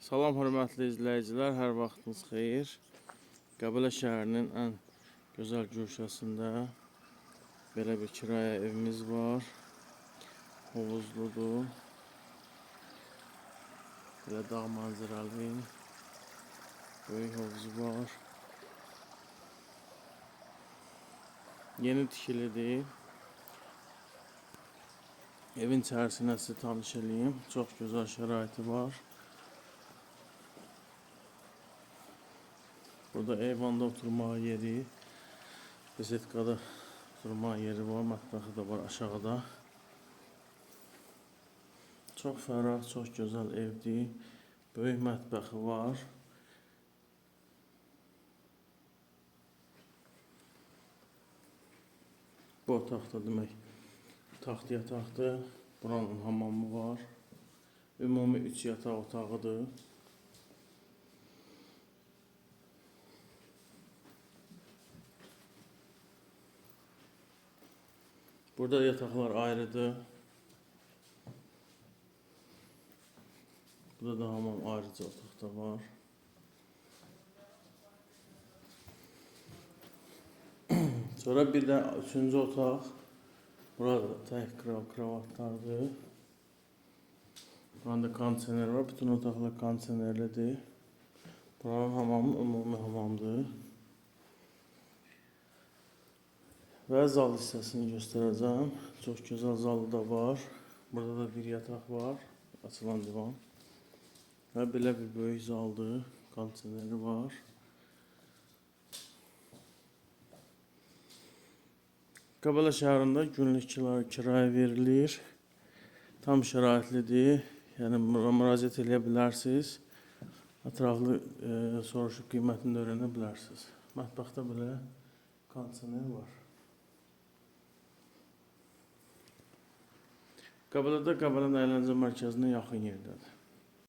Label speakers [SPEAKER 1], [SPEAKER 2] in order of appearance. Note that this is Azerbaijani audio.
[SPEAKER 1] Salam hörmətli izləyicilər, hər vaxtınız xeyir. Qəbələ şəhərinin ən gözəl güşəsində belə bir kirayə evimiz var. Hovuzludur. Belə dağ mənzərəli. Böyük hovuzu var. Yeni tikilidir. Evin içərisinə sizi tanış edeyim. Çox gözəl şəraiti var. Burada eyvanda oturma yeri, besetkada oturma yeri var, mətbəxi də var aşağıda. Çox fərah, çox gözəl evdir. Böyük mətbəxi var. Bu otaqda demək taxt yataqdır. Buranın hamamı var. Ümumi 3 yataq otağıdır. Burada yataqlar ayrıdır. Burada da hamam ayrıca otaqda var. Sonra bir də 3-cü otaq. Burada tək kravatlardır. Burada kondisioner var. Bütün otaqlar kondisionerlidir. Buranın hamamı ümumi hamamdır. Və zal hissəsini göstərəcəm. Çox gözəl zalı da var. Burada da bir yataq var. Açılan divan. Və belə bir böyük zaldır. Kondisioneri var. Qəbələ şəhərində günlük kirayə verilir. Tam şəraitlidir. Yəni müraciət edə bilərsiniz. Ətraflı soruşub qiymətini öyrənə bilərsiniz. Mətbəxdə belə kondisioner var. Qəbələdə Qəbələ əyləncə mərkəzinə yaxın yerdədir.